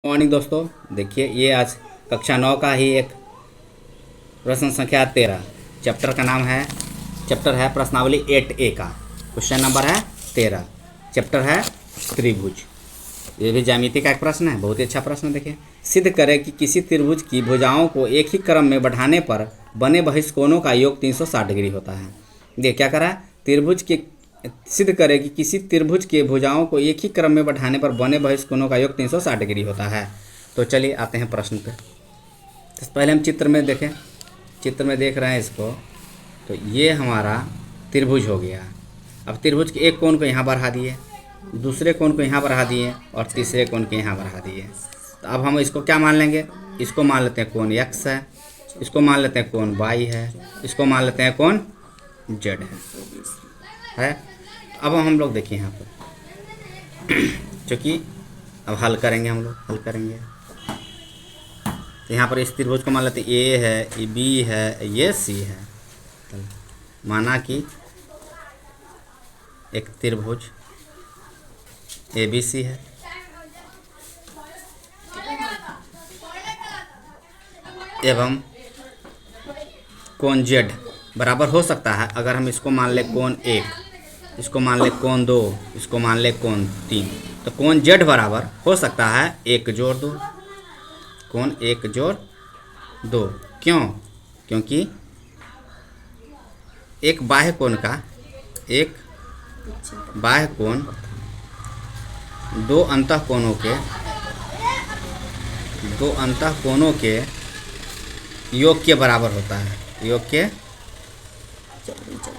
Morning दोस्तों, देखिए ये आज कक्षा 9 का ही एक प्रश्न संख्या 13। चैप्टर है प्रश्नावली 8A का। क्वेश्चन नंबर है 13। चैप्टर है त्रिभुज। ये भी ज्यामिति का एक प्रश्न है, बहुत ही अच्छा प्रश्न। देखिए, सिद्ध करें कि किसी त्रिभुज की भुजाओं को एक ही क्रम में बढ़ाने पर बने बहिष्कोणों का योग 360 डिग्री होता है। देखिए क्या करा, त्रिभुज के सिद्ध करें कि किसी त्रिभुज के भुजाओं को एक ही क्रम में बढ़ाने पर बने बहिष्कोणों का योग 360 डिग्री होता है। तो चलिए आते हैं प्रश्न पे। तो पहले हम चित्र में देखें, चित्र में देख रहे हैं इसको, तो ये हमारा त्रिभुज हो गया। अब त्रिभुज के एक कोण को यहाँ बढ़ा दिए, दूसरे कोण को यहाँ बढ़ा दिए और तीसरे कोण को यहाँ बढ़ा दिए। तो अब हम इसको क्या मान लेंगे, इसको मान लेते हैं कोण x है, इसको मान लेते हैं कोण y है, इसको मान लेते हैं कोण z है। अब हम लोग देखिए यहाँ पर चूँकि अब हल करेंगे, हम लोग हल करेंगे। तो यहाँ पर इस त्रिभुज को मान लेते हैं ए है, ये बी है, ये सी है। माना कि एक त्रिभुज ए बी सी है, एवं कोण जेड बराबर हो सकता है। अगर हम इसको मान ले कोण 1, इसको मान ले कोण 2, इसको मान ले कोण 3, तो कोण जेड बराबर हो सकता है 1 जोड़ 2, कोण 1 जोड़ 2। क्यों? क्योंकि एक बाह्य कोण दो अंतः कोणों के योग के बराबर होता है, योग के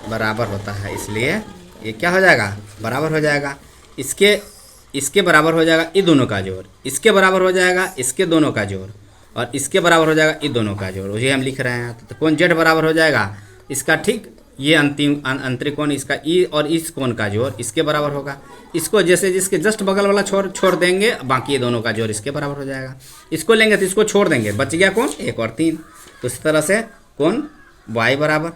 बराबर होता है। इसलिए ये क्या हो जाएगा, बराबर हो जाएगा। इसके बराबर हो जाएगा ये दोनों का जोड़, इसके बराबर हो जाएगा इसके दोनों का जोड़, और इसके बराबर हो जाएगा ये दोनों का जोड़। वही हम लिख रहे हैं। तो कोण जेड बराबर हो जाएगा इसका, ठीक ये अंतिम अंतरिक कोण, इसका ई और इस कोण का जोड़ इसके बराबर होगा। इसको जैसे जिसके जस्ट बगल वाला छोड़ देंगे, बाकी ये दोनों का जोड़ इसके बराबर हो जाएगा। इसको लेंगे तो इसको छोड़ देंगे, बच गया कोण 1 और 3। तो इस तरह से कोण y बराबर,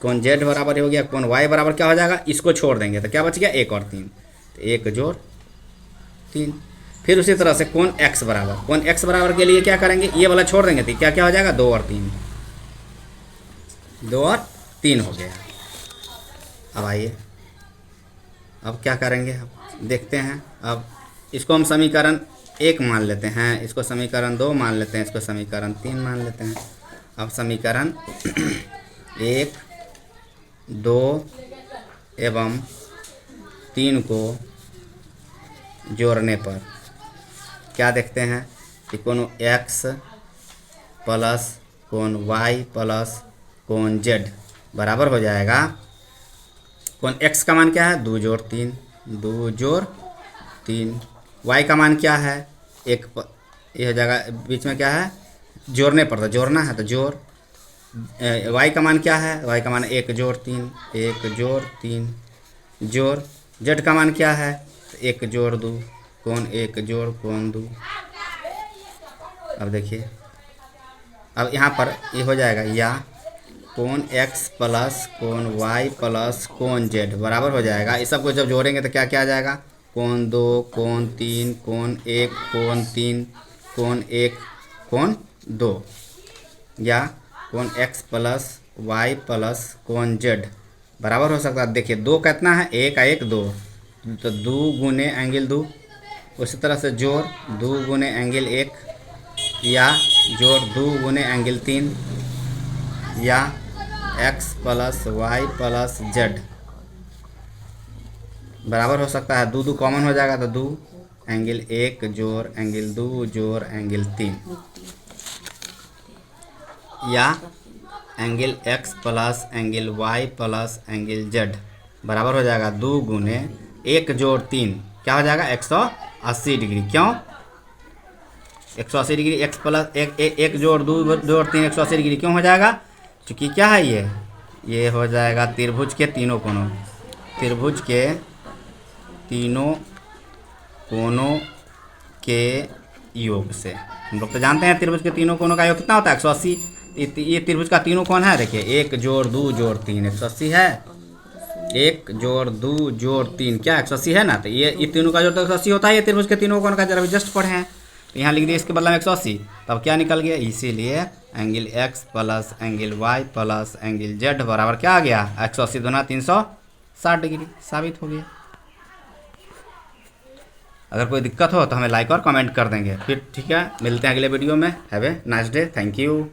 कोण z बराबर हो गया, कोण y बराबर क्या हो जाएगा, इसको छोड़ देंगे तो क्या बच गया 1 और 3, तो 1 जोड़ 3। फिर उसी तरह से कोण x बराबर के लिए क्या करेंगे, ये वाला छोड़ देंगे तो क्या क्या हो जाएगा 2 और 3, 2 और 3 हो गया। अब आइए, अब क्या करेंगे, अब देखते हैं। अब इसको हम समीकरण 1 मान लेते हैं, इसको समीकरण 2 मान लेते हैं, इसको समीकरण 3 मान लेते हैं। अब समीकरण 1, 2 एवं 3 को जोड़ने पर क्या देखते हैं कि कोण x प्लस कोण y प्लस कोण z बराबर हो जाएगा। कोण x का मान क्या है, 2 जोड़ 3, 2 जोड़ 3। y का मान क्या है, 1, ये हो जाएगा, बीच में क्या है, जोड़ने पर तो जोड़ना है तो जोड़। y का मान क्या है, y का मान 1 जोड़ 3, 1 जोड़ 3 जोड़। z का मान क्या है, 1 जोड़ 2, कोण 1 जोड़ कोण 2। अब देखिए, अब यहाँ पर ये हो जाएगा, या कोण x प्लस कोण y प्लस कोण z बराबर हो जाएगा। इस सबको जब जोड़ेंगे तो क्या क्या आ जाएगा, कोण 2 कोण 3 कोण 1 कोण 3 कोण 1 कोण 2, या कोण x प्लस y प्लस कोण z बराबर हो सकता है। देखिए 2 कितना है, 1 1 2, तो 2 गुने एंगल 2। उसी तरह से जोड़ 2 गुने एंगल 1, या जोड़ 2 गुने एंगल 3, या x plus y plus z बराबर हो सकता है 2 2 कॉमन हो जाएगा तो 2 एंगल 1 जोड़ एंगल 2 जोड़ एंगल 3, या angle x plus angle y plus angle z बराबर हो जाएगा 2 गुने 1 जोड़ 3, क्या हो जाएगा 180 डिग्री। क्यों 180 डिग्री, x प्लस 1 जोड़ 2 जोड़ 3 180 डिग्री क्यों हो जाएगा, क्योंकि क्या है, ये हो जाएगा त्रिभुज के तीनों कोणों, त्रिभुज के तीनों कोणों के योग से। हम लोग तो जानते हैं त्रिभुज के तीनों कोणों का योग कितना होता है 180। ये त्रिभुज का तीनों कोण है, देखिए 1 जोड़ 2 जोड़ 3 180 है, 1 जोड़ 2 जोड़ 3 क्या 180 है ना। तो ये तीनों का जोड़ तो 180 होता है। ये त्रिभुज के तीनों कोण का जरा भी जस्ट पढ़े हैं। तो यहाँ लिख दिया इसके बदला में 180, तब क्या निकल गया, इसीलिए angle x plus angle y plus angle z बराबर क्या आ गया, 180 दूना 360 डिग्री। साबित हो गया। अगर कोई दिक्कत हो तो हमें लाइक और कमेंट कर देंगे फिर, ठीक है। मिलते हैं अगले वीडियो में। Have a nice day, thank you.